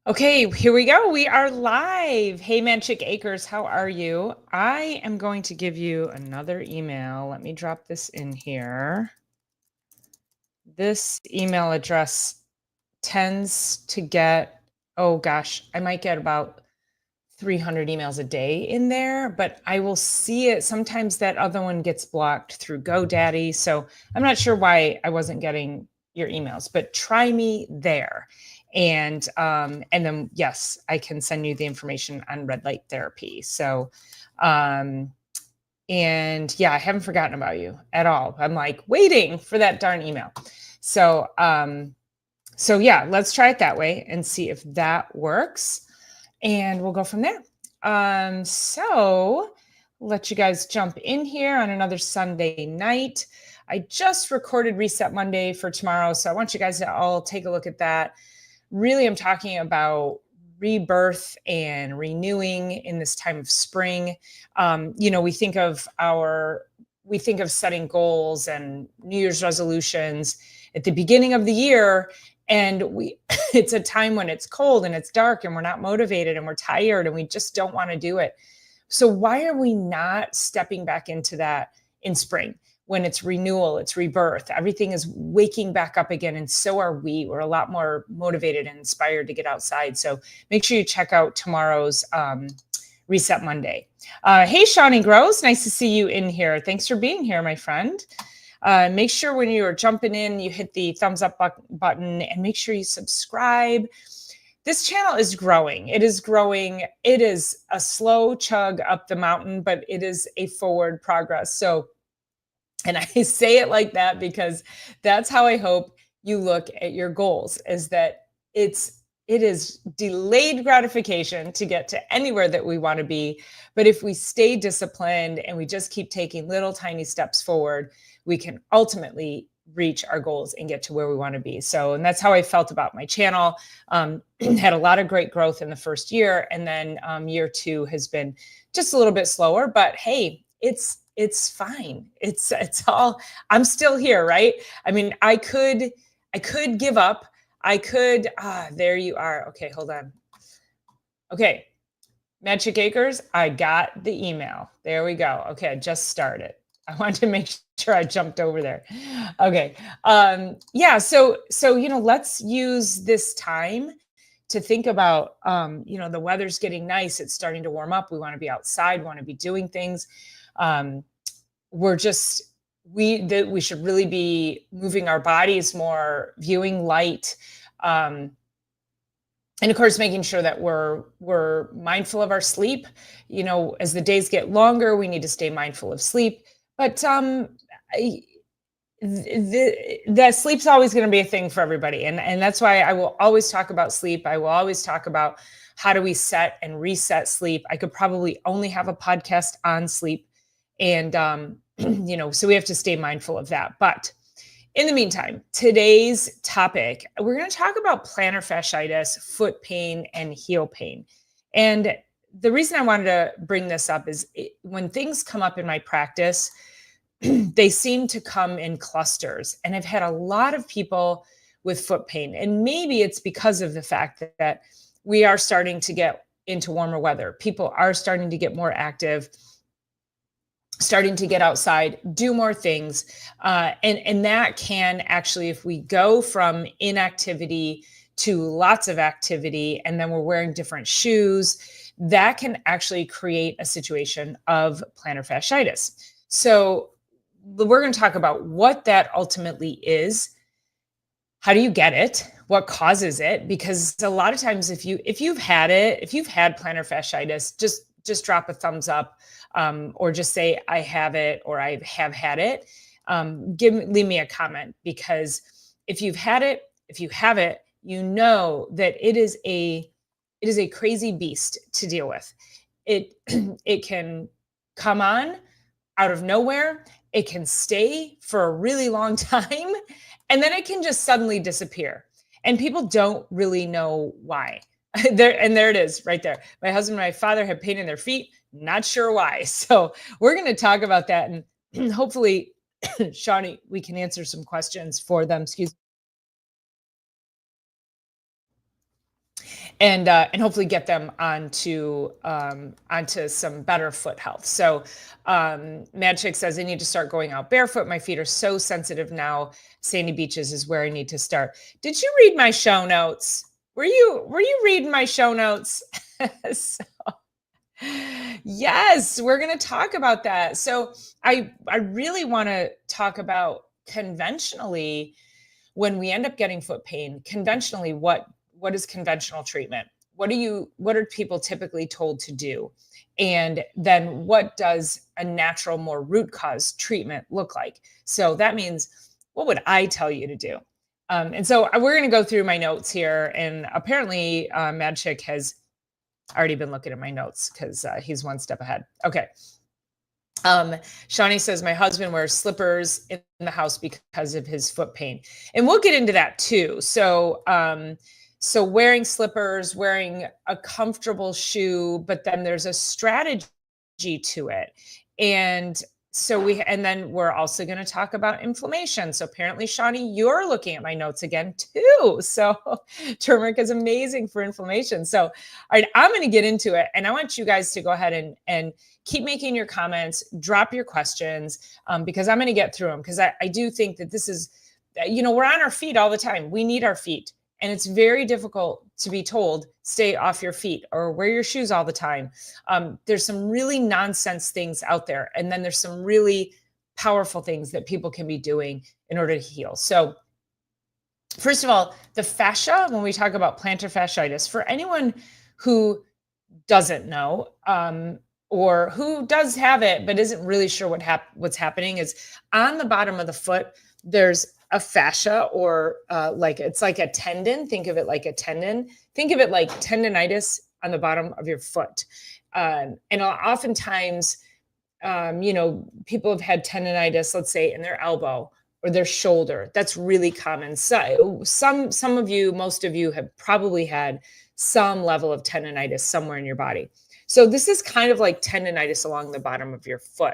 Okay, here we go. We are live. Hey, Manchick Acres, how are you? I am going to give you another email. Let me drop this in here. This email address tends to get, oh gosh, I might get about 300 emails a day in there, but I will see it. Sometimes that other one gets blocked through GoDaddy. So I'm not sure why I wasn't getting your emails, but try me there. And then yes, I can send you the information on red light therapy. So um and yeah, I haven't forgotten about you at all. I'm like waiting for that darn email. So so yeah, let's try it that way and see if that works. And we'll go from there. So let you guys jump in here on another Sunday night. I just recorded Reset Monday for tomorrow. So I want you guys to all take a look at that. Really, I'm talking about rebirth and renewing in this time of spring. We think of setting goals and New Year's resolutions at the beginning of the year, and we it's a time when it's cold and it's dark and we're not motivated and we're tired and we just don't want to do it. So why are we not stepping back into that in spring when it's renewal, it's rebirth, everything is waking back up again, and so are we. We're a lot more motivated and inspired to get outside. So make sure you check out tomorrow's Reset Monday. Hey, Shawnee Gross, nice to see you in here. Thanks for being here, my friend. Make sure when you are jumping in, you hit the thumbs up button and make sure you subscribe. This channel is growing. It is growing. It is a slow chug up the mountain, but it is a forward progress. So, and I say it like that because that's how I hope you look at your goals, is that it is delayed gratification to get to anywhere that we want to be. But if we stay disciplined and we just keep taking little tiny steps forward, we can ultimately reach our goals and get to where we want to be. So, and that's how I felt about my channel. Had a lot of great growth in the first year, and then year two has been just a little bit slower. But hey, it's fine. It's all. I'm still here, right? I mean, I could give up. I could. There you are. Okay, hold on. Okay, Magic Acres, I got the email. There we go. Okay, I just started. I wanted to make sure I jumped over there. Okay. Yeah, so let's use this time to think about the weather's getting nice, it's starting to warm up. We want to be outside, we want to be doing things. Um, we're just we should really be moving our bodies more, viewing light. And of course, making sure that we're mindful of our sleep. As the days get longer, we need to stay mindful of sleep. But the sleep's always going to be a thing for everybody, and that's why I will always talk about sleep. I will always talk about how do we set and reset sleep. I could probably only have a podcast on sleep, and so we have to stay mindful of that. But in the meantime, today's topic, we're going to talk about plantar fasciitis, foot pain, and heel pain. And the reason I wanted to bring this up is when things come up in my practice, they seem to come in clusters. And I've had a lot of people with foot pain. And maybe it's because of the fact that we are starting to get into warmer weather. People are starting to get more active, starting to get outside, do more things. And that can actually, if we go from inactivity to lots of activity, and then we're wearing different shoes, that can actually create a situation of plantar fasciitis. So we're going to talk about what that ultimately is. How do you get it? What causes it? Because a lot of times if you've had plantar fasciitis, just drop a thumbs up, or just say I have it or I have had it. Leave me a comment, because if you've had it, if you have it, you know that it is a crazy beast to deal with. It it can come on out of nowhere. It can stay for a really long time, and then it can just suddenly disappear. And people don't really know why. There it is right there. My husband and my father had pain in their feet, not sure why. So we're going to talk about that, and hopefully, Shawnee, we can answer some questions for them. Excuse me. and hopefully get them onto some better foot health. So Mad Chick says, I need to start going out barefoot. My feet are so sensitive now. Sandy beaches is where I need to start. Did you read my show notes? Were you reading my show notes? So, yes, we're going to talk about that. So I really want to talk about conventionally, when we end up getting foot pain, conventionally, what is conventional treatment? What are people typically told to do? And then what does a natural, more root cause treatment look like? So that means, what would I tell you to do? And so we're going to go through my notes here. And apparently, Mad Chick has already been looking at my notes because he's one step ahead. Okay. Shawnee says, my husband wears slippers in the house because of his foot pain. And we'll get into that too. So wearing slippers, wearing a comfortable shoe, but then there's a strategy to it. And then we're also going to talk about inflammation. So apparently, Shawnee, you're looking at my notes again too. So turmeric is amazing for inflammation. So, all right, I'm going to get into it, and I want you guys to go ahead and keep making your comments, drop your questions, because I'm going to get through them, because I do think that this is, we're on our feet all the time. We need our feet. And it's very difficult to be told, stay off your feet or wear your shoes all the time. There's some really nonsense things out there. And then there's some really powerful things that people can be doing in order to heal. So first of all, the fascia, when we talk about plantar fasciitis, for anyone who doesn't know, or who does have it but isn't really sure what's happening, is on the bottom of the foot, there's a fascia, or it's like a tendon. Think of it like a tendon. Think of it like tendonitis on the bottom of your foot. And oftentimes, people have had tendonitis, let's say in their elbow or their shoulder. That's really common. So some of you, most of you have probably had some level of tendonitis somewhere in your body. So this is kind of like tendonitis along the bottom of your foot.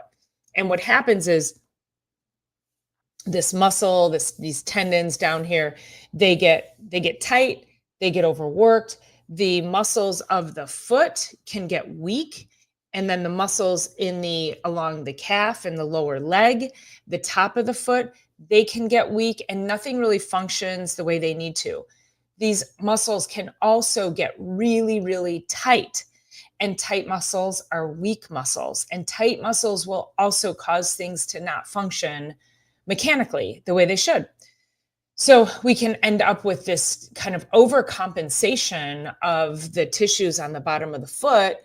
And what happens is, this muscle, these tendons down here, they get tight, they get overworked. The muscles of the foot can get weak, and then the muscles along the calf and the lower leg, the top of the foot, they can get weak, and nothing really functions the way they need to. These muscles can also get really, really tight, and tight muscles are weak muscles, and tight muscles will also cause things to not function mechanically the way they should. So we can end up with this kind of overcompensation of the tissues on the bottom of the foot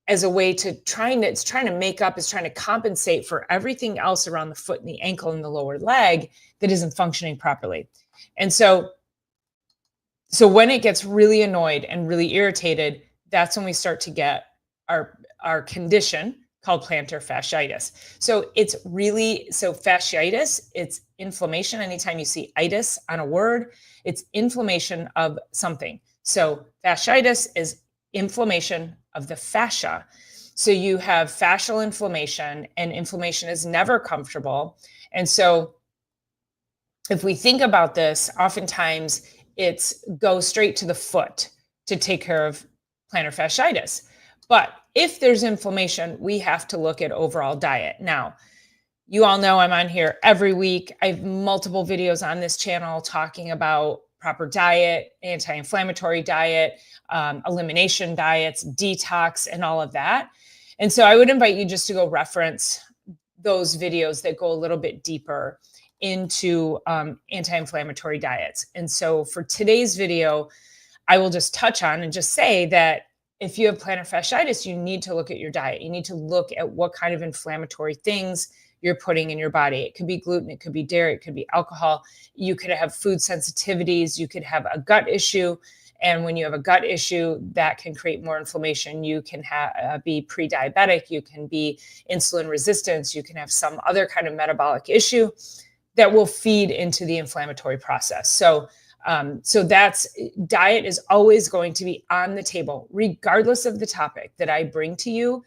as a way to trying to compensate for everything else around the foot and the ankle and the lower leg that isn't functioning properly. And so when it gets really annoyed and really irritated, that's when we start to get our condition called plantar fasciitis. So fasciitis, it's inflammation. Anytime you see itis on a word, it's inflammation of something. So fasciitis is inflammation of the fascia. So you have fascial inflammation, and inflammation is never comfortable. And so if we think about this, oftentimes it's go straight to the foot to take care of plantar fasciitis. But if there's inflammation, we have to look at overall diet. Now, you all know I'm on here every week. I have multiple videos on this channel talking about proper diet, anti-inflammatory diet, elimination diets, detox, and all of that. And so I would invite you just to go reference those videos that go a little bit deeper into anti-inflammatory diets. And so for today's video, I will just touch on and just say that if you have plantar fasciitis, you need to look at your diet. You need to look at what kind of inflammatory things you're putting in your body. It could be gluten, it could be dairy, it could be alcohol. You could have food sensitivities. You could have a gut issue. And when you have a gut issue, that can create more inflammation. You can be pre-diabetic. You can be insulin resistance. You can have some other kind of metabolic issue that will feed into the inflammatory process. So that's diet is always going to be on the table, regardless of the topic that I bring to you.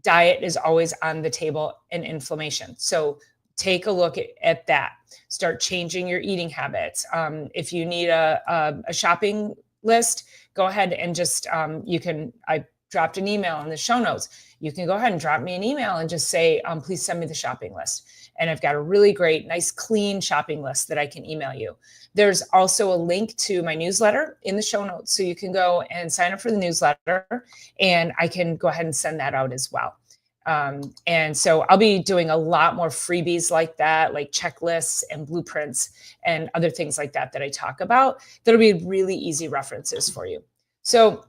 Diet is always on the table, and inflammation. So take a look at that. Start changing your eating habits. If you need a shopping list, go ahead and just, I dropped an email in the show notes. You can go ahead and drop me an email and just say, please send me the shopping list. And I've got a really great, nice, clean shopping list that I can email you. There's also a link to my newsletter in the show notes. So you can go and sign up for the newsletter, and I can go ahead and send that out as well. And so I'll be doing a lot more freebies like that, like checklists and blueprints and other things like that I talk about. That'll be really easy references for you. So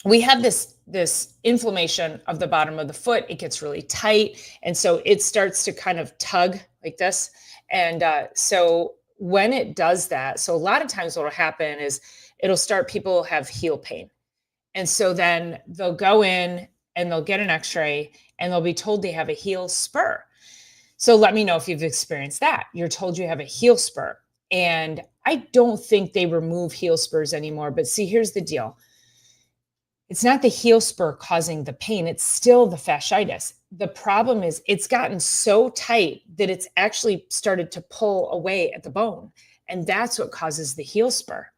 we have this inflammation of the bottom of the foot. It gets really tight, and so it starts to kind of tug like this. And so when it does that, so a lot of times what will happen is people have heel pain, and so then they'll go in and they'll get an x-ray and they'll be told they have a heel spur. So let me know if you've experienced that. You're told you have a heel spur, and I don't think they remove heel spurs anymore. But see, here's the deal. It's not the heel spur causing the pain. It's still the fasciitis. The problem is it's gotten so tight that it's actually started to pull away at the bone. And that's what causes the heel spur.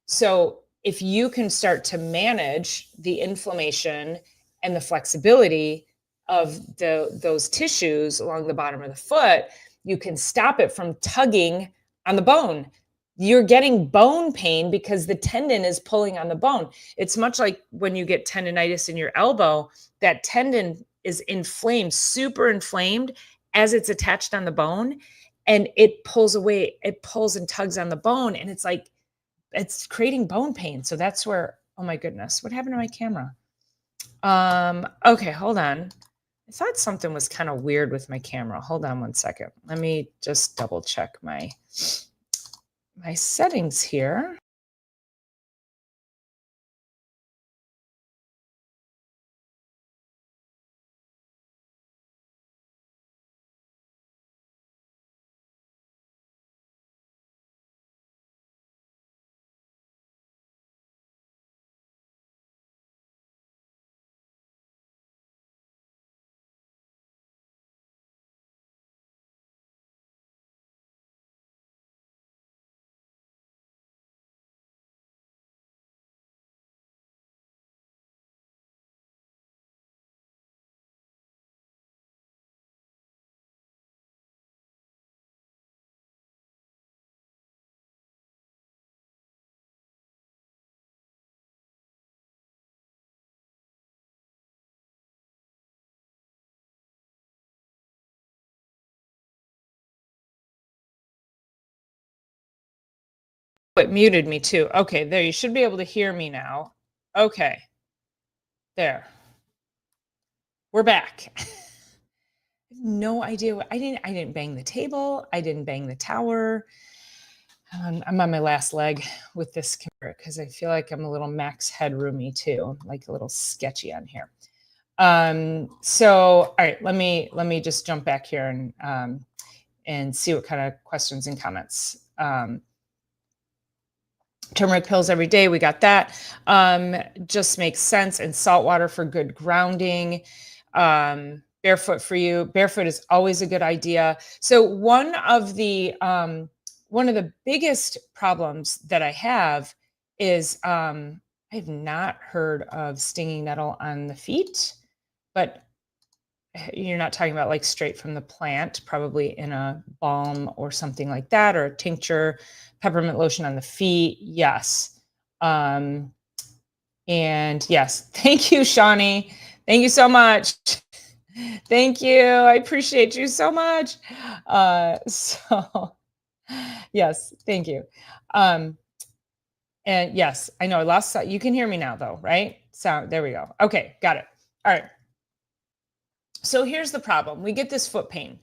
So if you can start to manage the inflammation and the flexibility of those tissues along the bottom of the foot, you can stop it from tugging on the bone. You're getting bone pain because the tendon is pulling on the bone. It's much like when you get tendonitis in your elbow, that tendon is inflamed, super inflamed as it's attached on the bone, and it pulls away, it pulls and tugs on the bone, and it's like, it's creating bone pain. So that's where, oh my goodness, what happened to my camera? Okay, hold on. I thought something was kind of weird with my camera. Hold on one second. Let me just double check my settings here. It muted me too. Okay, there, you should be able to hear me now. Okay, there. We're back. No idea what I didn't bang the table. I didn't bang the tower. I'm on my last leg with this camera because I feel like I'm a little max headroomy too, like a little sketchy on here. So all right, let me just jump back here and see what kind of questions and comments. Turmeric pills every day, we got that. Just makes sense. And salt water for good grounding. Barefoot for you. Barefoot is always a good idea. So one of the biggest problems that I have is I have not heard of stinging nettle on the feet, but you're not talking about like straight from the plant, probably in a balm or something like that, or a tincture, peppermint lotion on the feet. Yes. And yes, thank you, Shawnee. Thank you so much. Thank you. I appreciate you so much. So yes, thank you. And yes, I know I lost. You can hear me now though, right? So there we go. Okay, got it. All right. So here's the problem. We get this foot pain.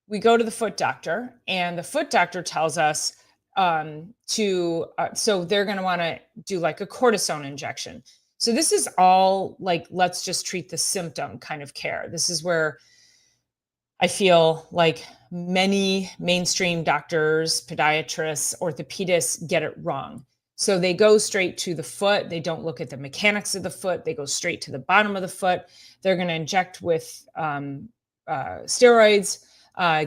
We go to the foot doctor, and the foot doctor tells us so they're going to want to do like a cortisone injection. So this is all like, let's just treat the symptom kind of care. This is where I feel like many mainstream doctors, podiatrists, orthopedists get it wrong. So they go straight to the foot. They don't look at the mechanics of the foot. They go straight to the bottom of the foot. They're going to inject with steroids,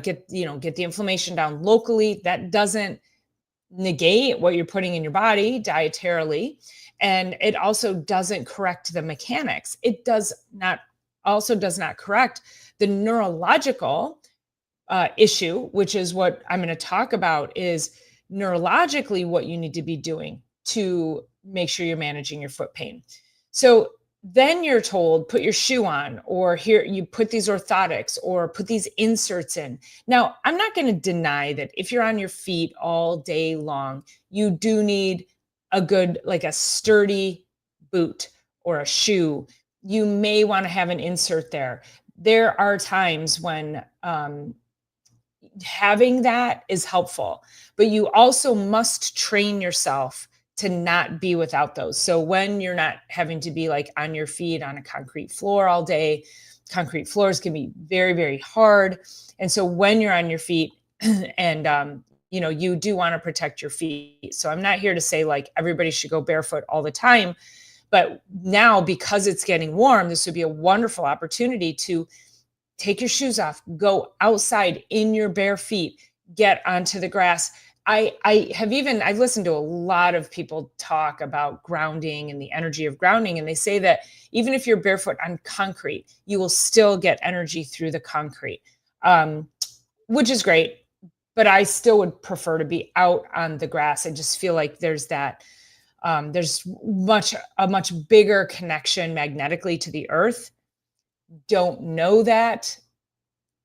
get the inflammation down locally. That doesn't negate what you're putting in your body dietarily, and it also doesn't correct the mechanics. It does not correct the neurological issue, which is what I'm going to talk about, is neurologically what you need to be doing to make sure you're managing your foot pain. So then you're told, put your shoe on, or here you put these orthotics, or put these inserts in. Now, I'm not going to deny that if you're on your feet all day long, you do need a good, like a sturdy boot or a shoe. You may want to have an insert there. There are times when having that is helpful, but you also must train yourself to not be without those. So when you're not having to be like on your feet on a concrete floor all day, concrete floors can be very, very hard. And so when you're on your feet and, you do want to protect your feet. So I'm not here to say like everybody should go barefoot all the time, but now because it's getting warm, this would be a wonderful opportunity to take your shoes off, go outside in your bare feet, get onto the grass. I've listened to a lot of people talk about grounding and the energy of grounding. And they say that even if you're barefoot on concrete, you will still get energy through the concrete, which is great. But I still would prefer to be out on the grass. I just feel like there's a much bigger connection magnetically to the earth. Don't know that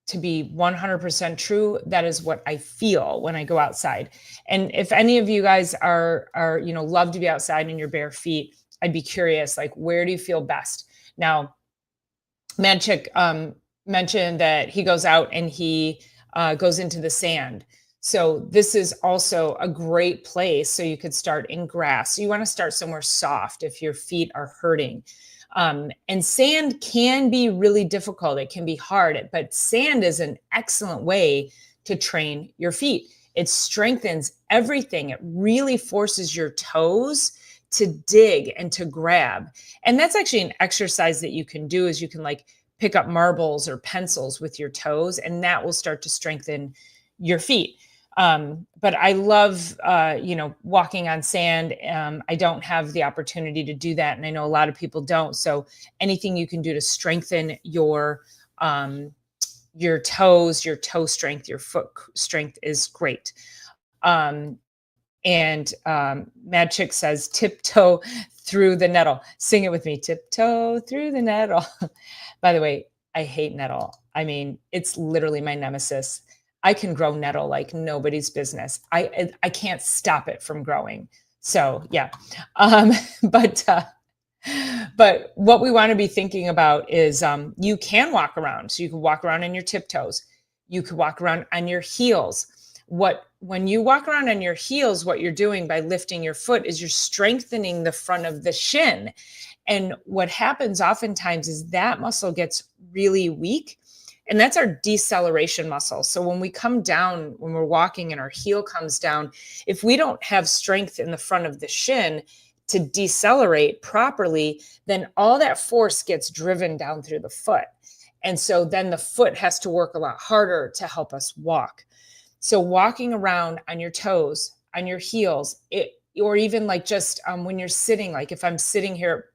to be 100% true. That is what I feel when I go outside. And if any of you guys are love to be outside in your bare feet, I'd be curious, like, where do you feel best? Now, Manchik mentioned that he goes out and he goes into the sand. So this is also a great place. So you could start in grass. So you want to start somewhere soft if your feet are hurting. And sand can be really difficult. It can be hard, but sand is an excellent way to train your feet. It strengthens everything. It really forces your toes to dig and to grab. And that's actually an exercise that you can do, is you can like pick up marbles or pencils with your toes, and that will start to strengthen your feet. But I love, walking on sand. I don't have the opportunity to do that. And I know a lot of people don't. So anything you can do to strengthen your toes, your toe strength, your foot strength is great. Mad Chick says, tiptoe through the nettle. Sing it with me. Tiptoe through the nettle. By the way, I hate nettle. I mean, it's literally my nemesis. I can grow nettle like nobody's business. I can't stop it from growing. So yeah. But what we want to be thinking about is you can walk around. So you can walk around on your tiptoes. You could walk around on your heels. When you walk around on your heels, what you're doing by lifting your foot is you're strengthening the front of the shin. And what happens oftentimes is that muscle gets really weak. And that's our deceleration muscle. So when we come down, when we're walking and our heel comes down, if we don't have strength in the front of the shin to decelerate properly, then all that force gets driven down through the foot. And so then the foot has to work a lot harder to help us walk. So walking around on your toes, on your heels, or even like just when you're sitting, like if I'm sitting here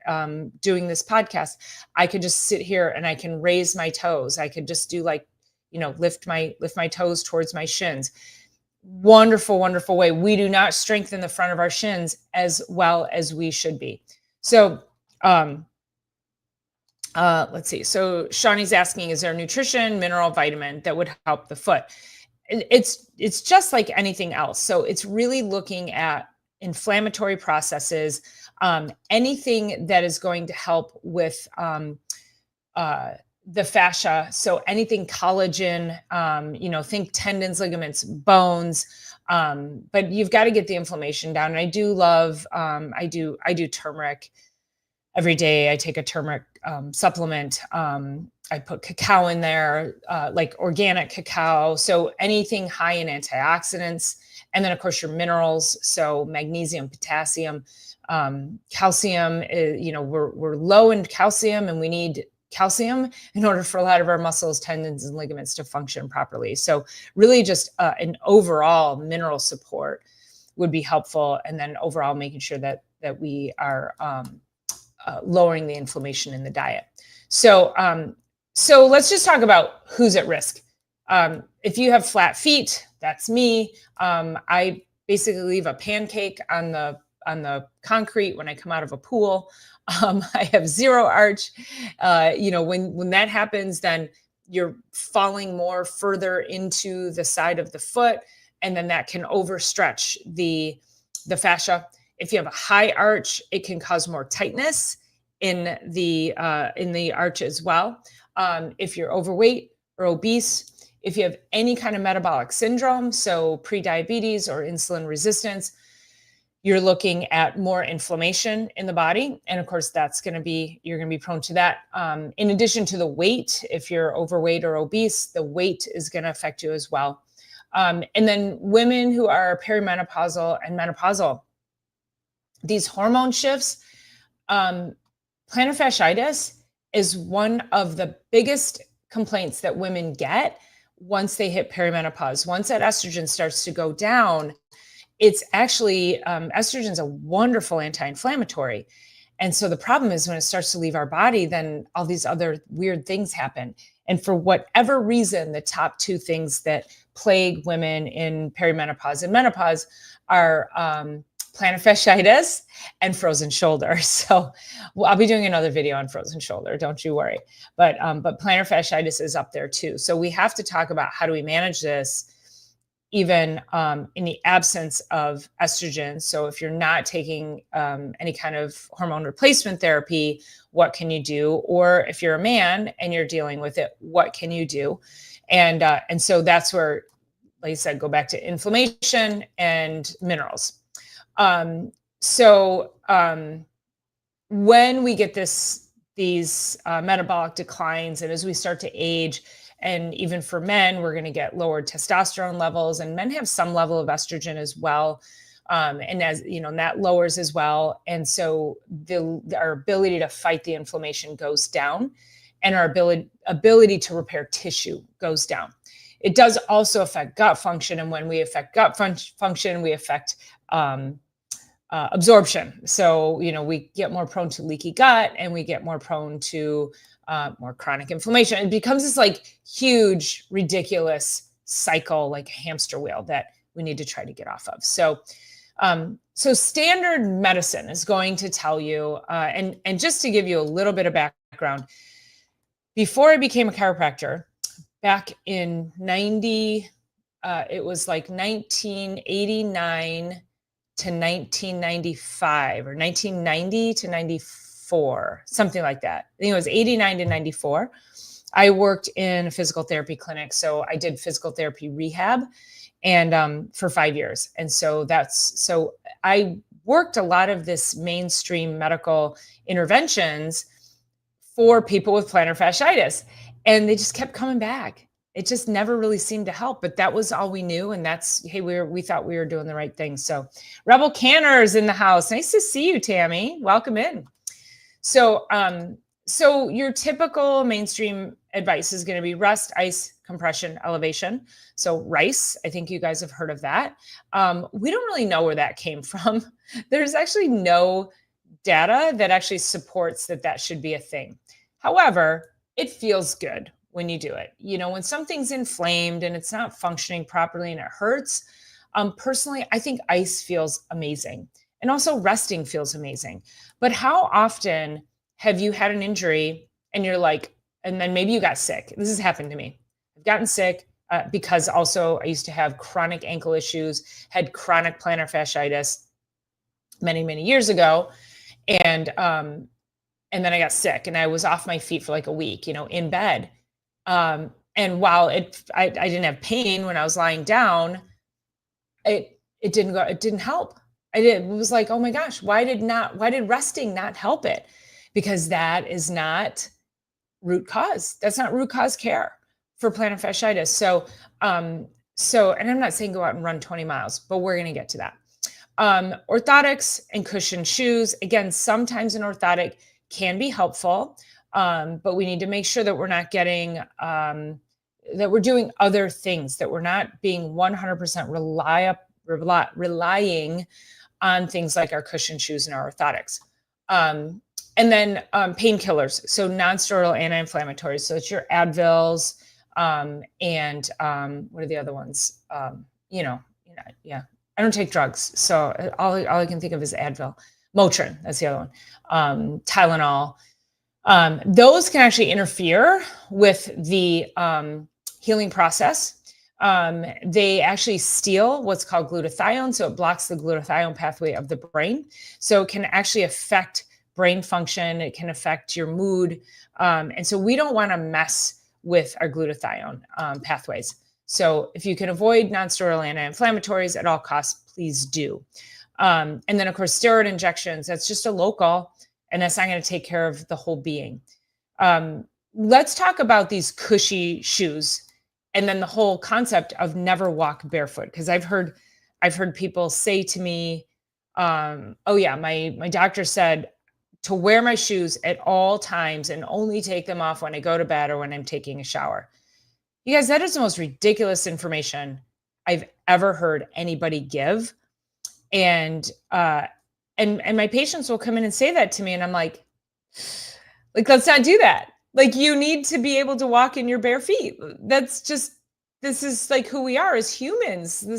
doing this podcast, I could just sit here and I can raise my toes. I could just do like, lift my toes towards my shins. Wonderful, wonderful way. We do not strengthen the front of our shins as well as we should be. So let's see. So Shawnee's asking, is there nutrition, mineral, vitamin that would help the foot? It's just like anything else. So it's really looking at inflammatory processes, anything that is going to help with the fascia. So anything collagen, think tendons, ligaments, bones, but you've got to get the inflammation down. And I do love, I do turmeric every day. I take a turmeric supplement. I put cacao in there, like organic cacao. So anything high in antioxidants. And then of course your minerals. So magnesium, potassium, calcium, we're low in calcium, and we need calcium in order for a lot of our muscles, tendons, and ligaments to function properly. So really just an overall mineral support. would be helpful. And then overall making sure that we are lowering the inflammation in the diet. So let's just talk about who's at risk. If you have flat feet, that's me. I basically leave a pancake on the concrete when I come out of a pool. I have zero arch. When that happens, then you're falling more further into the side of the foot, and then that can overstretch the fascia. If you have a high arch, it can cause more tightness in the arch as well. If you're overweight or obese, if you have any kind of metabolic syndrome, so pre-diabetes or insulin resistance, you're looking at more inflammation in the body. And of course, you're going to be prone to that. In addition to the weight, if you're overweight or obese, the weight is going to affect you as well. And then women who are perimenopausal and menopausal, these hormone shifts, plantar fasciitis is one of the biggest complaints that women get once they hit perimenopause. Once that estrogen starts to go down, it's actually, estrogen is a wonderful anti-inflammatory. And so the problem is when it starts to leave our body, then all these other weird things happen. And for whatever reason, the top two things that plague women in perimenopause and menopause are plantar fasciitis and frozen shoulder. So I'll be doing another video on frozen shoulder, don't you worry. But plantar fasciitis is up there too. So we have to talk about how do we manage this even in the absence of estrogen. So if you're not taking any kind of hormone replacement therapy, what can you do? Or if you're a man and you're dealing with it, what can you do? And so where, like I said, go back to inflammation and minerals. When we get these metabolic declines, and as we start to age, and even for men, we're going to get lowered testosterone levels, and men have some level of estrogen as well. And as you know, that lowers as well. And so our ability to fight the inflammation goes down, and our ability to repair tissue goes down. It does also affect gut function. And when we affect gut function, we affect absorption. So, we get more prone to leaky gut, and we get more prone to more chronic inflammation. It becomes this like huge, ridiculous cycle, like a hamster wheel that we need to try to get off of. So standard medicine is going to tell you, and just to give you a little bit of background, before I became a chiropractor, back in it was like 1989 to 1995 or 1990 to 94, something like that. I think it was 89 to 94. I worked in a physical therapy clinic. So I did physical therapy rehab and for 5 years. And so I worked a lot of this mainstream medical interventions for people with plantar fasciitis, and they just kept coming back. It just never really seemed to help, but that was all we knew. And we thought we were doing the right thing. So Rebel Canners in the house. Nice to see you, Tammy. Welcome in. So your typical mainstream advice is going to be rest, ice, compression, elevation. So RICE, I think you guys have heard of that. We don't really know where that came from. There's actually no data that actually supports that should be a thing. However, it feels good when you do it. When something's inflamed and it's not functioning properly and it hurts, personally, I think ice feels amazing. And also resting feels amazing. But how often have you had an injury and you're like, and then maybe you got sick? This has happened to me. I've gotten sick because also I used to have chronic ankle issues, had chronic plantar fasciitis many, many years ago. And then I got sick and I was off my feet for like a week, in bed. And while I didn't have pain when I was lying down, it didn't help. It was like, oh my gosh, why did resting not help it? Because that is not root cause. That's not root cause care for plantar fasciitis. So, and I'm not saying go out and run 20 miles, but we're going to get to that. Orthotics and cushioned shoes. Again, sometimes an orthotic can be helpful, but we need to make sure that we're not getting, that we're doing other things, that we're not being 100% relying on things like our cushion shoes and our orthotics. Um, and then painkillers, so non-steroidal anti-inflammatories. So it's your Advils, and what are the other ones? Yeah. I don't take drugs, so all I can think of is Advil, Motrin. That's the other one. Tylenol. Those can actually interfere with the healing process. They actually steal what's called glutathione, so it blocks the glutathione pathway of the brain. So it can actually affect brain function. It can affect your mood, and so we don't want to mess with our glutathione pathways. So if you can avoid nonsteroidal anti-inflammatories at all costs, please do. And then of course steroid injections. That's just a local, and that's not going to take care of the whole being. Let's talk about these cushy shoes, and then the whole concept of never walk barefoot. Because I've heard people say to me, "Oh yeah, my doctor said to wear my shoes at all times and only take them off when I go to bed or when I'm taking a shower." You guys, that is the most ridiculous information I've ever heard anybody give. And and my patients will come in and say that to me, and I'm like, let's not do that. Like, you need to be able to walk in your bare feet. That's just, this is like who we are as humans. We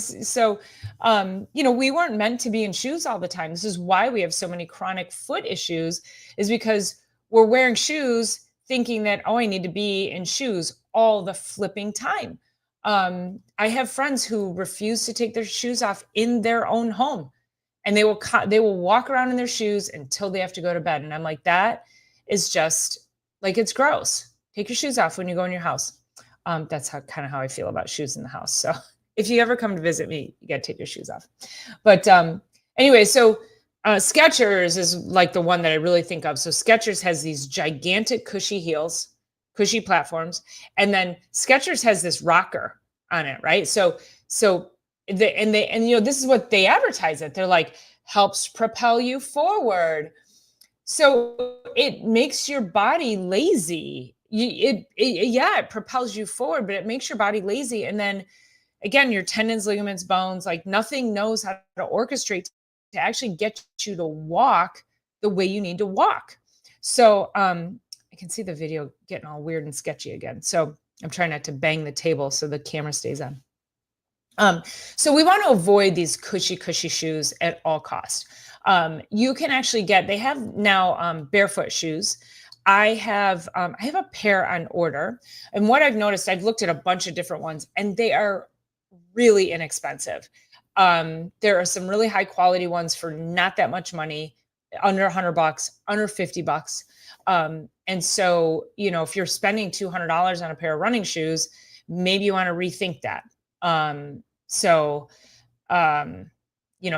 weren't meant to be in shoes all the time. This is why we have so many chronic foot issues, is because we're wearing shoes thinking that, oh, I need to be in shoes all the flipping time. I have friends who refuse to take their shoes off in their own home, and they will walk around in their shoes until they have to go to bed. And I'm like, that is just like, it's gross. Take your shoes off when you go in your house. That's kind of how I feel about shoes in the house. So if you ever come to visit me, you got to take your shoes off. But anyway, so Skechers is like the one that I really think of. So Skechers has these gigantic cushy heels, cushy platforms, and then Skechers has this rocker on it, right? So this is what they advertise it. They're like, helps propel you forward. So it makes your body lazy. It propels you forward, but it makes your body lazy. And then again, your tendons, ligaments, bones, like nothing knows how to orchestrate to actually get you to walk the way you need to walk. So I can see the video getting all weird and sketchy again. So I'm trying not to bang the table so the camera stays on. So we want to avoid these cushy shoes at all costs. You can actually they have now barefoot shoes. I have a pair on order, and what I've noticed, I've looked at a bunch of different ones, and they are really inexpensive. There are some really high quality ones for not that much money, under $100, under $50. And so, if you're spending $200 on a pair of running shoes, maybe you want to rethink that. If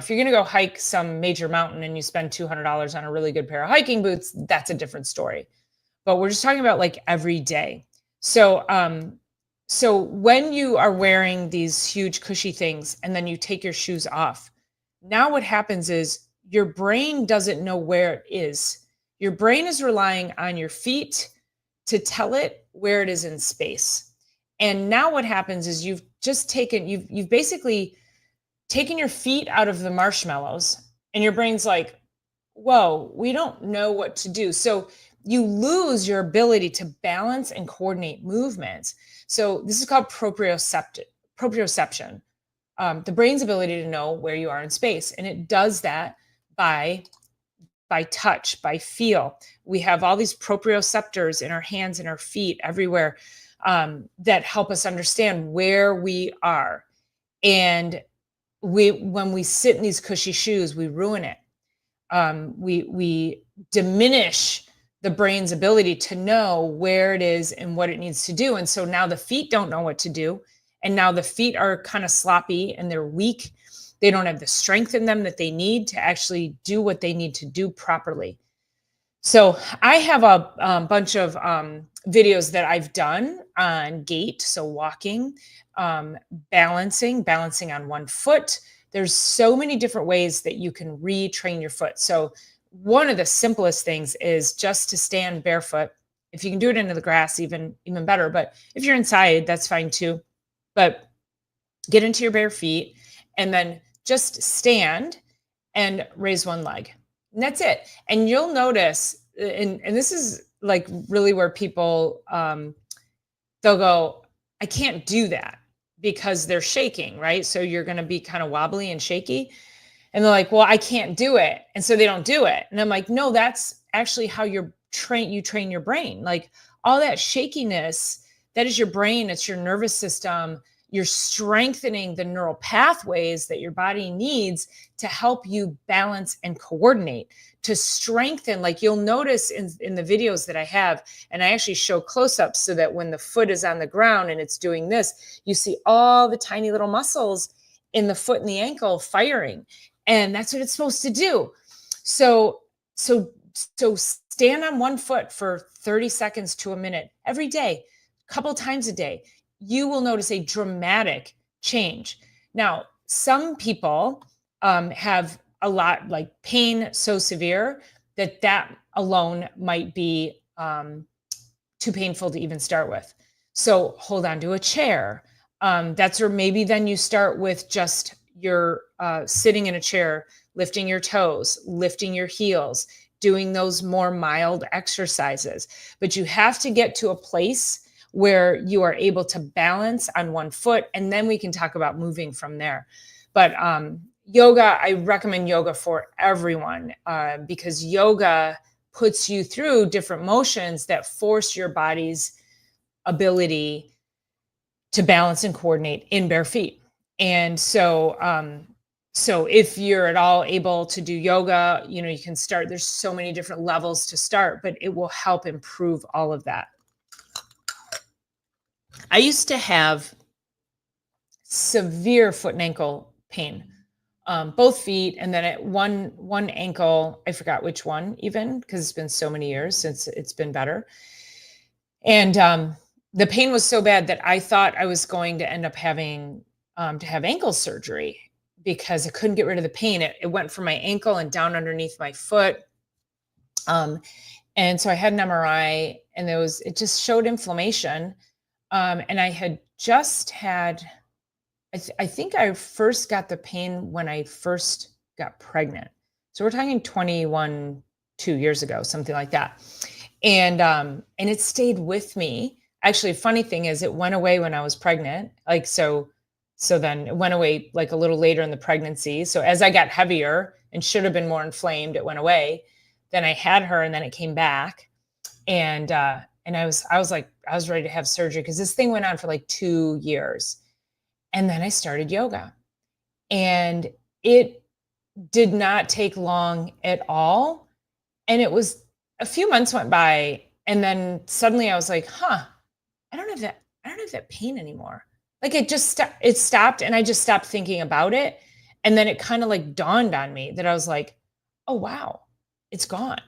you're going to go hike some major mountain and you spend $200 on a really good pair of hiking boots, that's a different story. But we're just talking about like every day. So when you are wearing these huge cushy things and then you take your shoes off, now what happens is your brain doesn't know where it is. Your brain is relying on your feet to tell it where it is in space. And now what happens is you've basically taken your feet out of the marshmallows, and your brain's like, whoa, we don't know what to do. So you lose your ability to balance and coordinate movements. So this is called proprioception, the brain's ability to know where you are in space. And it does that by touch, by feel. We have all these proprioceptors in our hands and our feet everywhere, that help us understand where we are. And when we sit in these cushy shoes, we ruin it. We diminish the brain's ability to know where it is and what it needs to do. And so now the feet don't know what to do. And now the feet are kind of sloppy and they're weak. They don't have the strength in them that they need to actually do what they need to do properly. So I have a bunch of videos that I've done on gait, so walking, balancing on one foot. There's so many different ways that you can retrain your foot. So one of the simplest things is just to stand barefoot. If you can do it into the grass, even better. But if you're inside, that's fine too. But get into your bare feet and then just stand and raise one leg. And that's it. And you'll notice, and this is like really where people, they'll go, I can't do that because they're shaking, right? So you're going to be kind of wobbly and shaky. And they're like, well, I can't do it. And so they don't do it. And I'm like, no, that's actually how you train your brain. Like all that shakiness, that is your brain, it's your nervous system. You're strengthening the neural pathways that your body needs to help you balance and coordinate, to strengthen. Like you'll notice in the videos that I have, and I actually show close-ups so that when the foot is on the ground and it's doing this, you see all the tiny little muscles in the foot and the ankle firing. And that's what it's supposed to do. So stand on one foot for 30 seconds to a minute every day, a couple times a day. You will notice a dramatic change. Now, some people have a lot like pain so severe that alone might be too painful to even start with. So hold on to a chair. That's where maybe then you start with just your sitting in a chair, lifting your toes, lifting your heels, doing those more mild exercises. But you have to get to a place where you are able to balance on one foot, and then we can talk about moving from there. But yoga, I recommend yoga for everyone because yoga puts you through different motions that force your body's ability to balance and coordinate in bare feet. And so if you're at all able to do yoga, you can start. There's so many different levels to start, but it will help improve all of that. I used to have severe foot and ankle pain, both feet, and then at one ankle, I forgot which one even, because it's been so many years since it's been better. And the pain was so bad that I thought I was going to end up having to have ankle surgery because I couldn't get rid of the pain. It went from my ankle and down underneath my foot. And so I had an MRI, and it just showed inflammation. And I had just had, I think I first got the pain when I first got pregnant. So we're talking 2 years ago, something like that. And it stayed with me. Actually, funny thing is it went away when I was pregnant. So then it went away like a little later in the pregnancy. So as I got heavier and should have been more inflamed, it went away. Then I had her, and then it came back. And I was ready to have surgery because this thing went on for like 2 years. And then I started yoga, and it did not take long at all. And it was a few months went by, and then suddenly I was like, I don't have that pain anymore. Like it stopped, and I just stopped thinking about it. And then it kind of like dawned on me that I was like, oh wow, it's gone.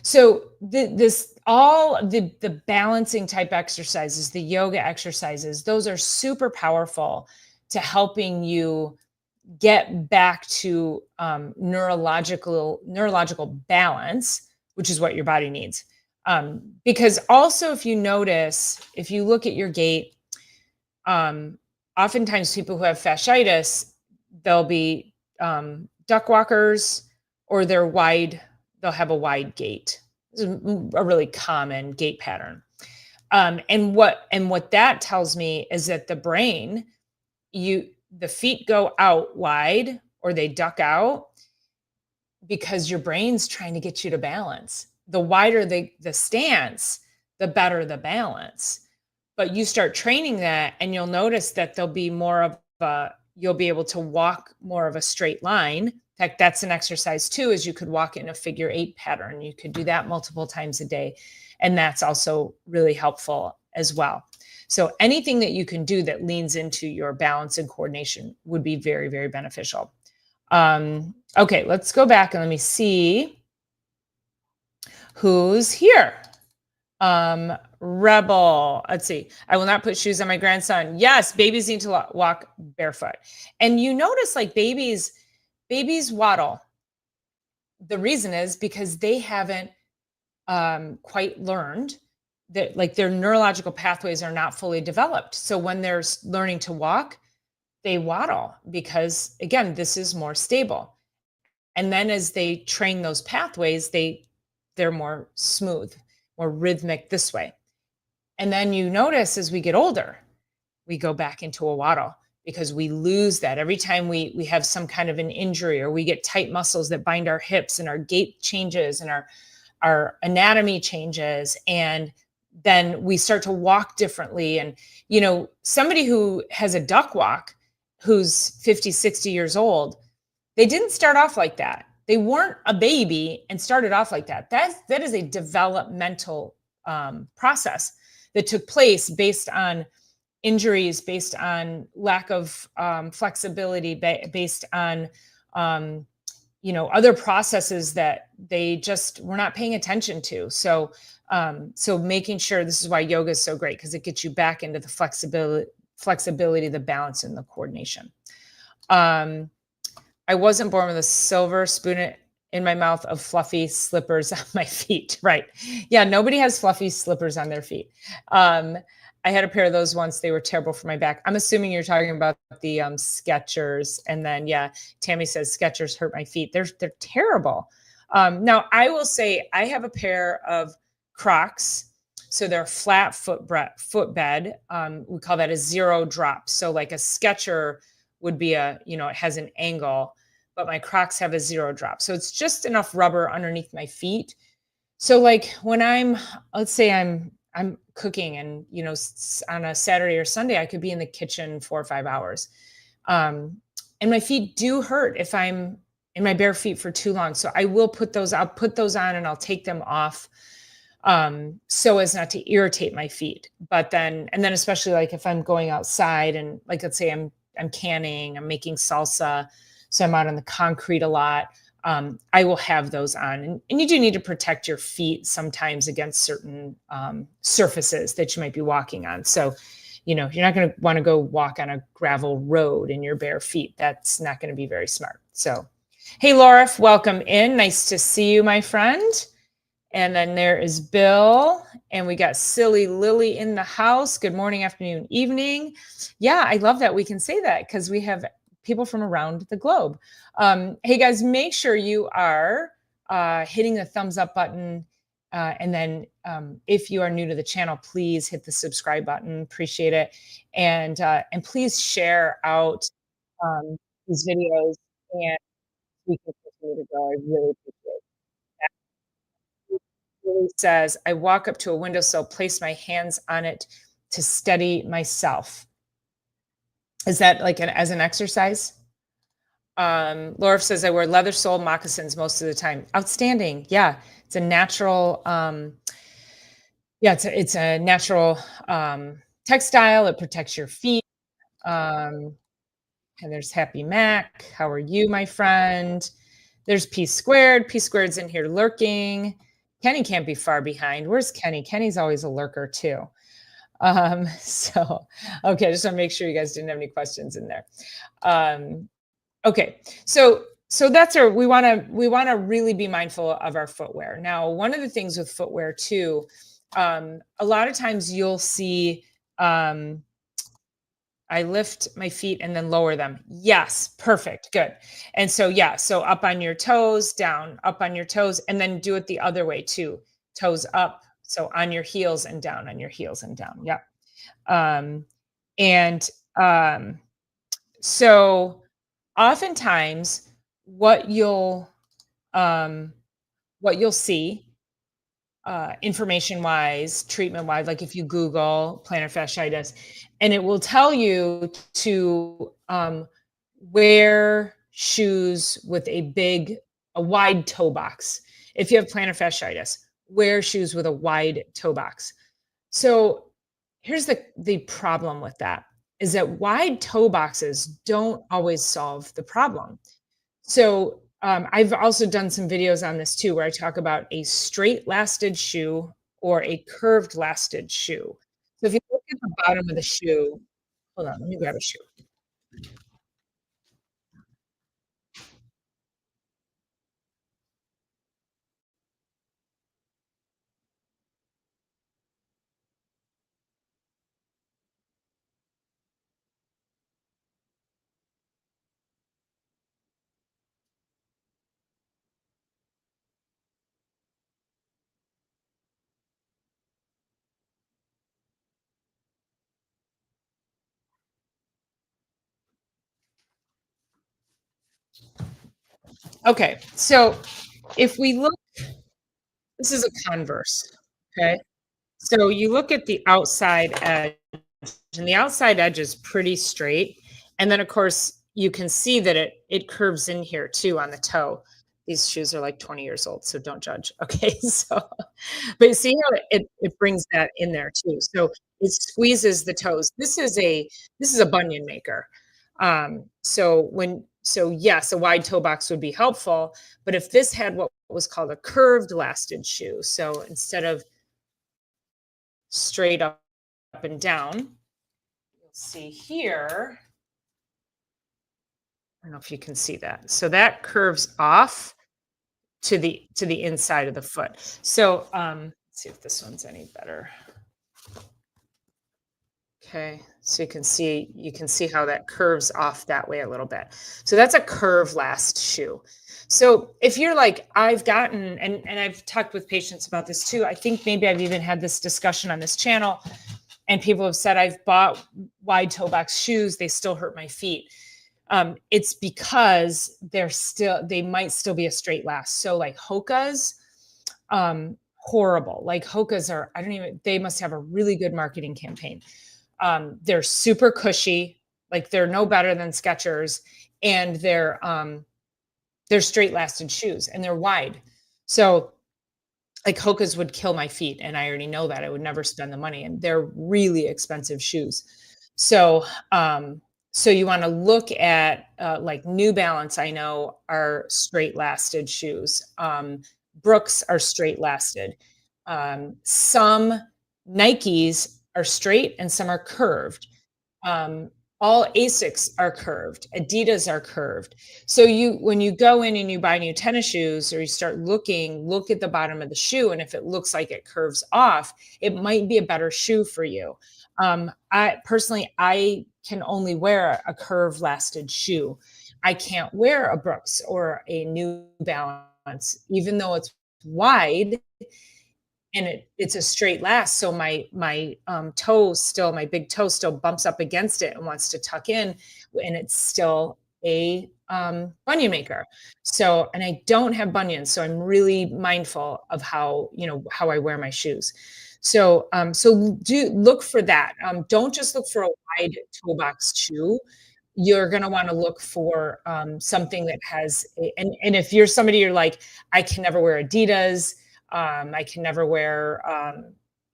So the balancing type exercises, the yoga exercises, those are super powerful to helping you get back to neurological balance, which is what your body needs. Because also, if you look at your gait, oftentimes people who have fasciitis, they'll be duck walkers, or they'll have a wide gait. This is a really common gait pattern. And what that tells me is that the brain, the feet go out wide or they duck out because your brain's trying to get you to balance. The wider the stance, the better the balance. But you start training that, and you'll notice that there'll be you'll be able to walk more of a straight line. In fact, that's an exercise too, is you could walk in a figure 8 pattern. You could do that multiple times a day. And that's also really helpful as well. So anything that you can do that leans into your balance and coordination would be very, very beneficial. Okay, let's go back and let me see who's here. Rebel. Let's see. I will not put shoes on my grandson. Yes, babies need to walk barefoot. And you notice like babies waddle. The reason is because they haven't quite learned that, like, their neurological pathways are not fully developed. So when they're learning to walk, they waddle because, again, this is more stable. And then as they train those pathways, they're more smooth, more rhythmic this way. And then you notice as we get older, we go back into a waddle because we lose that every time we have some kind of an injury, or we get tight muscles that bind our hips, and our gait changes, and our anatomy changes, and then we start to walk differently. And somebody who has a duck walk, who's 50, 60 years old, they didn't start off like that. They weren't a baby and started off like that. That is a developmental process that took place based on injuries, based on lack of flexibility, based on um, other processes that they just were not paying attention to. So making sure, this is why yoga is so great, because it gets you back into the flexibility, the balance, and the coordination. I wasn't born with a silver spoon in my mouth of fluffy slippers on my feet. Right. Yeah. Nobody has fluffy slippers on their feet. Um, I had a pair of those once. They were terrible for my back. I'm assuming you're talking about the Skechers. And then, yeah, Tammy says Skechers hurt my feet. They're terrible. Now, I will say I have a pair of Crocs. So they're flat footbed. We call that a zero drop. So like a Sketcher would be it has an angle, but my Crocs have a zero drop. So it's just enough rubber underneath my feet. So like when let's say I'm cooking, and on a Saturday or Sunday, I could be in the kitchen 4 or 5 hours. And my feet do hurt if I'm in my bare feet for too long. So I'll put those on, and I'll take them off, so as not to irritate my feet. But then especially like if I'm going outside, and like, let's say I'm canning, I'm making salsa, so I'm out on the concrete a lot. I will have those on, and you do need to protect your feet sometimes against certain surfaces that you might be walking on. So, you're not going to want to go walk on a gravel road in your bare feet. That's not going to be very smart. So, hey, Laura, welcome in. Nice to see you, my friend. And then there is Bill, and we got Silly Lily in the house. Good morning, afternoon, evening. Yeah, I love that we can say that because we have people from around the globe. Hey guys, make sure you are hitting the thumbs up button. And then if you are new to the channel, please hit the subscribe button. Appreciate it. And please share out these videos, and we can continue to go. I really appreciate that. Really says, I walk up to a windowsill, place my hands on it to steady myself. Is that like as an exercise? Laura says, I wear leather sole moccasins most of the time. Outstanding. Yeah. It's a natural, it's a natural textile. It protects your feet. Um, and there's Happy Mac. How are you, my friend? There's P squared. P squared's in here lurking. Kenny can't be far behind. Where's Kenny? Kenny's always a lurker too. So, okay, I just want to make sure you guys didn't have any questions in there. Okay, so that's we want to really be mindful of our footwear. Now, one of the things with footwear too, a lot of times you'll see I lift my feet and then lower them. Yes, perfect, good. And so yeah, so up on your toes, down, up on your toes, and then do it the other way too. Toes up, so on your heels and down, on your heels and down. Yep. Um, and so oftentimes what you'll um, see information wise, treatment wise, like if you Google plantar fasciitis, and it will tell you to wear shoes with a wide toe box. If you have plantar fasciitis, wear shoes with a wide toe box. So here's the problem with that, is that wide toe boxes don't always solve the problem. So I've also done some videos on this too, where I talk about a straight lasted shoe or a curved lasted shoe. So if you look at the bottom of the shoe, hold on, let me grab a shoe. Okay, so if we look, this is a Converse, okay? So you look at the outside edge, and the outside edge is pretty straight, and then, of course, you can see that it curves in here too on the toe. These shoes are, like, 20 years old, so don't judge, okay? So but you see how it brings that in there too, so it squeezes the toes. This is a bunion maker. Yes, a wide toe box would be helpful, but if this had what was called a curved lasted shoe, so instead of straight up and down, you'll see here, I don't know if you can see that. So that curves off to the inside of the foot. So, let's see if this one's any better. Okay, so you can see how that curves off that way a little bit. So that's a curve last shoe. So if you're like, I've gotten, and I've talked with patients about this too. I think maybe I've even had this discussion on this channel, and people have said I've bought wide toe box shoes, they still hurt my feet. It's because they might still be a straight last. So like Hoka's, horrible. Like Hoka's are, I don't even, they must have a really good marketing campaign. They're super cushy, like they're no better than Skechers, and they're straight lasted shoes and they're wide. So like Hoka's would kill my feet, and I already know that. I would never spend the money, and they're really expensive shoes. So, so you want to look at like New Balance. I know are straight lasted shoes. Brooks are straight lasted. Some Nikes are straight, and some are curved. Um, all Asics are curved. Adidas are curved. So when you go in and you buy new tennis shoes, or you start looking, look at the bottom of the shoe, and if it looks like it curves off, it might be a better shoe for you. I personally, I can only wear a curve lasted shoe. I can't wear a Brooks or a New Balance, even though it's wide and it's a straight last. So my toe still, my big toe still bumps up against it and wants to tuck in, and it's still a bunion maker. So, and I don't have bunions, so I'm really mindful of how I wear my shoes. So do look for that. Don't just look for a wide toe box shoe. You're going to want to look for something that has and if you're somebody, you're like, I can never wear Adidas, I can never wear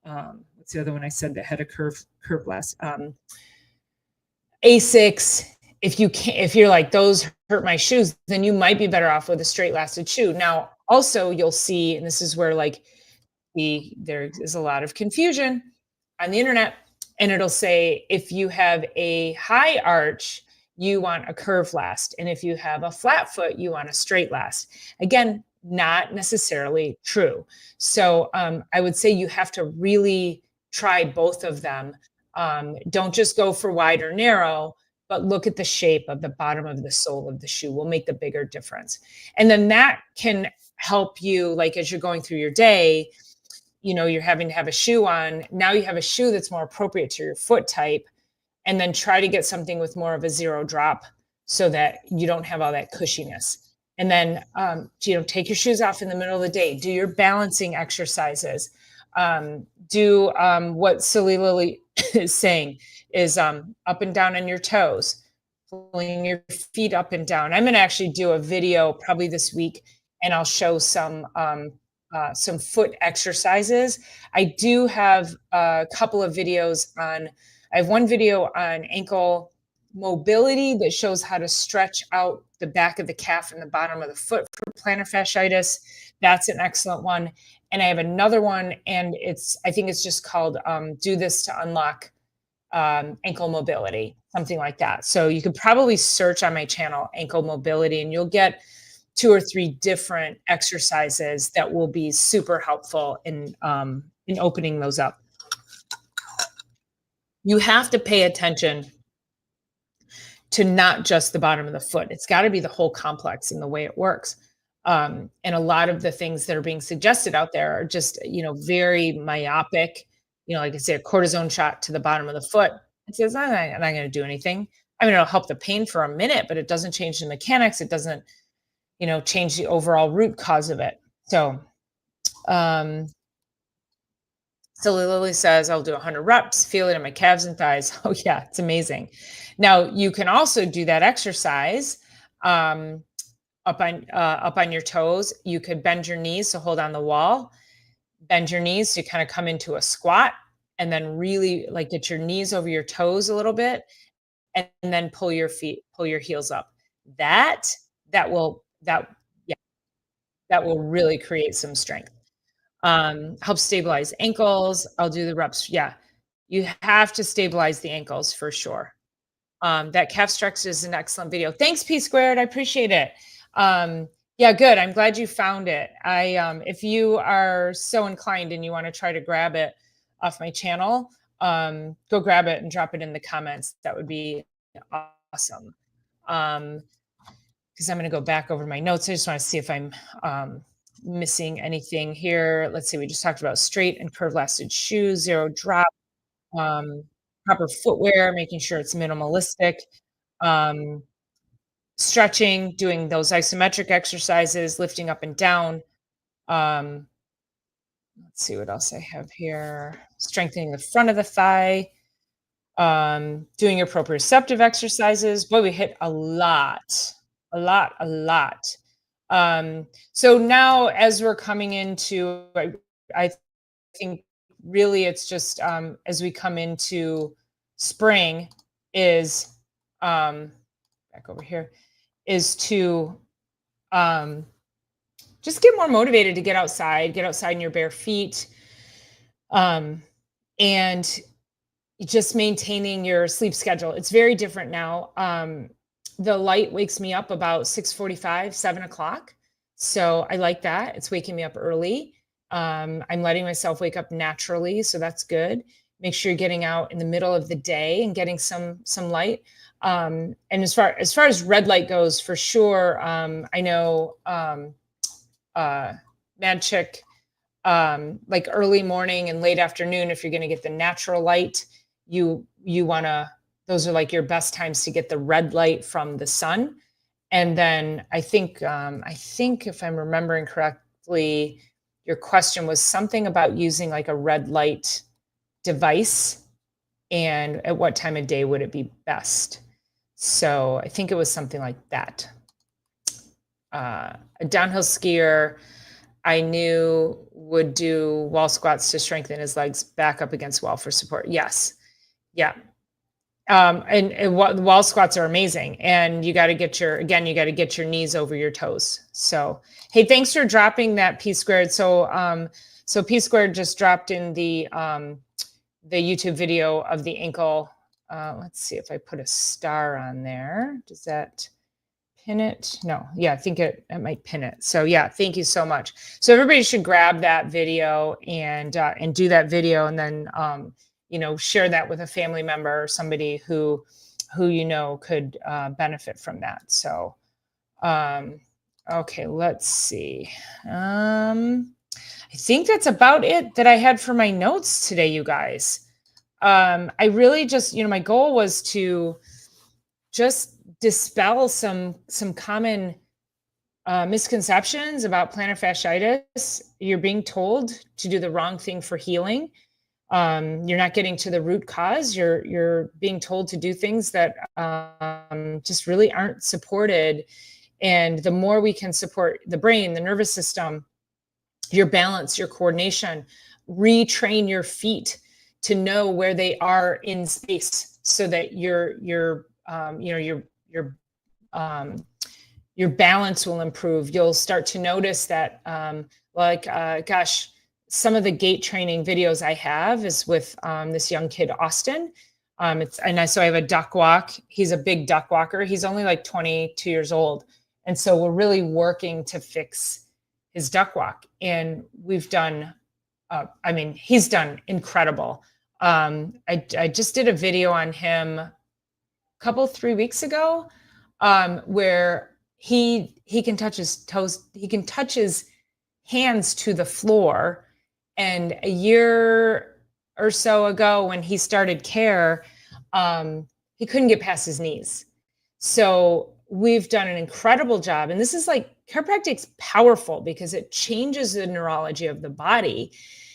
what's the other one I said that had a curve last, Asics. If you can, if you're like, those hurt my shoes, then you might be better off with a straight lasted shoe. Now, also you'll see, and this is where like there is a lot of confusion on the internet, and it'll say if you have a high arch, you want a curve last, and if you have a flat foot, you want a straight last. Again, not necessarily true. So I would say you have to really try both of them. Don't just go for wide or narrow, but look at the shape of the bottom of the sole of the shoe will make the bigger difference. And then that can help you, like as you're going through your day, you're having to have a shoe on. Now you have a shoe that's more appropriate to your foot type, and then try to get something with more of a zero drop so that you don't have all that cushiness. And then, take your shoes off in the middle of the day. Do your balancing exercises. Do what Silly Lily is saying is up and down on your toes, pulling your feet up and down. I'm going to actually do a video probably this week, and I'll show some foot exercises. I do have a couple of videos on, I have one video on ankle mobility that shows how to stretch out the back of the calf and the bottom of the foot for plantar fasciitis. That's an excellent one. And I have another one, and I think it's just called Do This to Unlock Ankle Mobility, something like that. So you could probably search on my channel ankle mobility, and you'll get 2 or 3 different exercises that will be super helpful in opening those up. You have to pay attention to not just the bottom of the foot. It's got to be the whole complex in the way it works. And a lot of the things that are being suggested out there are just, very myopic. Like I say, a cortisone shot to the bottom of the foot. It says, I'm not going to do anything. I mean, it'll help the pain for a minute, but it doesn't change the mechanics. It doesn't, change the overall root cause of it. So, um, so Lily says, I'll do 100 reps, feel it in my calves and thighs. Oh, yeah, it's amazing. Now, you can also do that exercise um, up on your toes. You could bend your knees, so hold on the wall, bend your knees to kind of come into a squat, and then really like get your knees over your toes a little bit, and then pull your heels up. That yeah, that will really create some strength. Help stabilize ankles. I'll do the reps. Yeah. You have to stabilize the ankles for sure. That calf stretch is an excellent video. Thanks, P squared. I appreciate it. Yeah, good. I'm glad you found it. If you are so inclined and you want to try to grab it off my channel, go grab it and drop it in the comments. That would be awesome. Um, because I'm going to go back over my notes. I just want to see if I'm missing anything here. Let's see. We just talked about straight and curved lasted shoes, zero drop, um, proper footwear, making sure it's minimalistic, um, stretching, doing those isometric exercises, lifting up and down. Um, let's see what else I have here. Strengthening the front of the thigh, doing your proprioceptive exercises. Boy, we hit a lot. So now as we're coming into, I think really it's just as we come into spring is back over here is to um, just get more motivated to get outside in your bare feet, um, and just maintaining your sleep schedule. It's very different now. The light wakes me up about 6:45, 7 o'clock. So I like that. It's waking me up early. I'm letting myself wake up naturally, so that's good. Make sure you're getting out in the middle of the day and getting some light. And as far as red light goes, for sure, I know uh, Mad Chick, like early morning and late afternoon, if you're going to get the natural light, you want to, those are like your best times to get the red light from the sun. And then I think if I'm remembering correctly, your question was something about using like a red light device and at what time of day would it be best. So I think it was something like that. A downhill skier I knew would do wall squats to strengthen his legs back up against wall for support. Yes. Yeah. And wall squats are amazing. And you got to you got to get your knees over your toes. So, hey, thanks for dropping that P squared. So P squared just dropped in the YouTube video of the ankle. Let's see if I put a star on there. Does that pin it? No. Yeah, I think it might pin it. So yeah, thank you so much. So everybody should grab that video and do that video, and then share that with a family member or somebody who could benefit from that. So okay, let's see. I think that's about it that I had for my notes today, you guys. I really just, my goal was to just dispel some common misconceptions about plantar fasciitis. You're being told to do the wrong thing for healing. You're not getting to the root cause. You're being told to do things that just really aren't supported. And the more we can support the brain, the nervous system, your balance, your coordination, retrain your feet to know where they are in space, so that your balance will improve. You'll start to notice that, gosh, some of the gait training videos I have is with this young kid, Austin. So I have a duck walk. He's a big duck walker. He's only like 22 years old. And so we're really working to fix his duck walk. And we've done, he's done incredible. I just did a video on him a 3 weeks ago, where he can touch his toes, he can touch his hands to the floor. And a year or so ago, when he started care, he couldn't get past his knees. So we've done an incredible job. And this is like chiropractic's powerful because it changes the neurology of the body.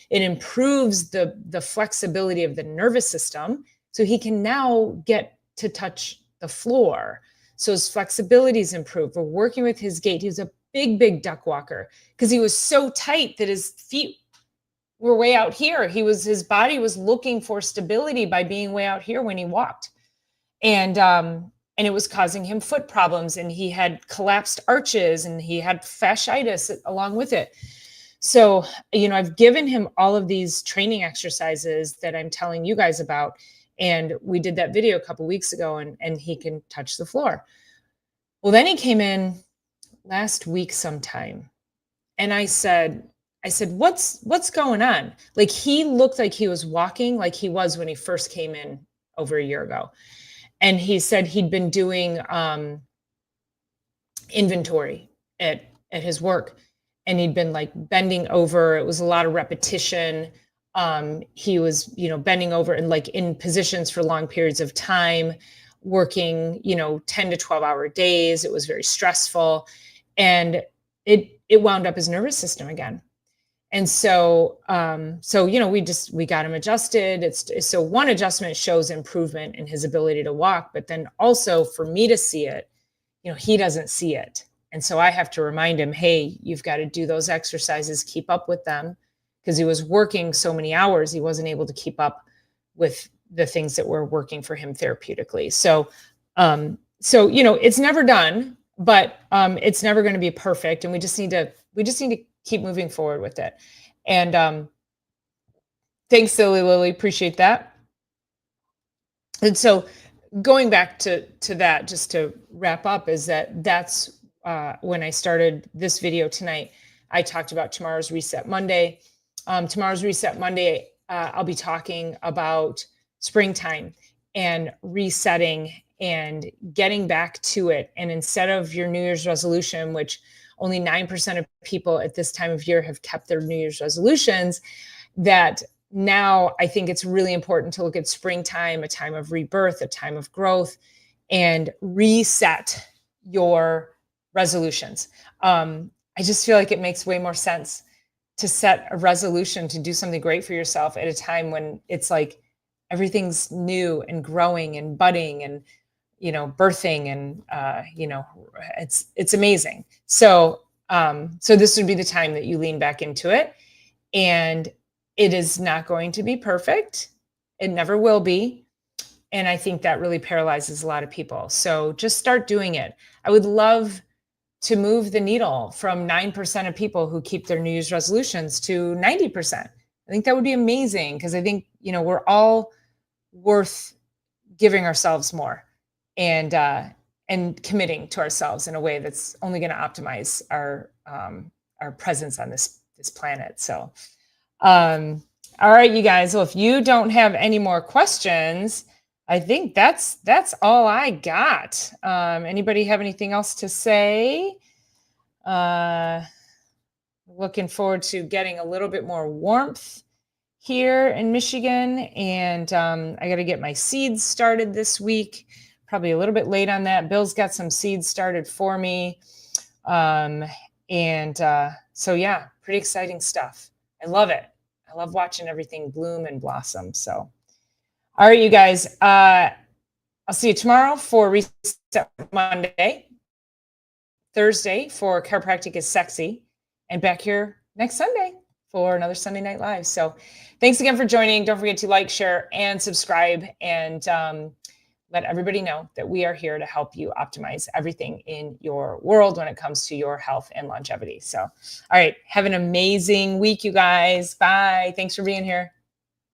It improves the flexibility of the nervous system. So he can now get to touch the floor. So his flexibility is improved. We're working with his gait. He was a big duck walker because he was so tight that his feet were way out here. His body was looking for stability by being way out here when he walked. And it was causing him foot problems, and he had collapsed arches, and he had fasciitis along with it. So, I've given him all of these training exercises that I'm telling you guys about. And we did that video a couple weeks ago, and he can touch the floor. Well, then he came in last week sometime, and I said, what's going on? Like, he looked like he was walking like he was when he first came in over a year ago. And he said he'd been doing inventory at his work, and he'd been like bending over. It was a lot of repetition. He was, bending over and like in positions for long periods of time, working, 10 to 12 hour days. It was very stressful, and it wound up his nervous system again. And so, we got him adjusted. So one adjustment shows improvement in his ability to walk, but then also for me to see it, he doesn't see it. And so I have to remind him, hey, you've got to do those exercises, keep up with them, because he was working so many hours, he wasn't able to keep up with the things that were working for him therapeutically. So, it's never done, but it's never going to be perfect. And we just need to keep moving forward with it. And thanks, Silly Lily. Appreciate that. And so going back to that, just to wrap up, is that's when I started this video tonight, I talked about tomorrow's Reset Monday. Tomorrow's Reset Monday, I'll be talking about springtime and resetting and getting back to it. And instead of your New Year's resolution, which only 9% of people at this time of year have kept their New Year's resolutions, that now I think it's really important to look at springtime, a time of rebirth, a time of growth, and reset your resolutions. I just feel like it makes way more sense to set a resolution to do something great for yourself at a time when it's like everything's new and growing and budding and birthing, and it's amazing. So this would be the time that you lean back into it. And it is not going to be perfect. It never will be. And I think that really paralyzes a lot of people. So just start doing it. I would love to move the needle from 9% of people who keep their New Year's resolutions to 90%. I think that would be amazing, because I think, we're all worth giving ourselves more and committing to ourselves in a way that's only going to optimize our presence on this planet. So, all right, you guys. Well, if you don't have any more questions, I think that's all I got. Anybody have anything else to say? Looking forward to getting a little bit more warmth here in Michigan, and I got to get my seeds started this week. Probably a little bit late on that. Bill's got some seeds started for me. So yeah, pretty exciting stuff. I love it. I love watching everything bloom and blossom. So, all right, you guys, I'll see you tomorrow for Reset Monday, Thursday for Chiropractic is Sexy, and back here next Sunday for another Sunday Night Live. So thanks again for joining. Don't forget to like, share, and subscribe, and let everybody know that we are here to help you optimize everything in your world when it comes to your health and longevity. So, all right, have an amazing week, you guys. Bye. Thanks for being here.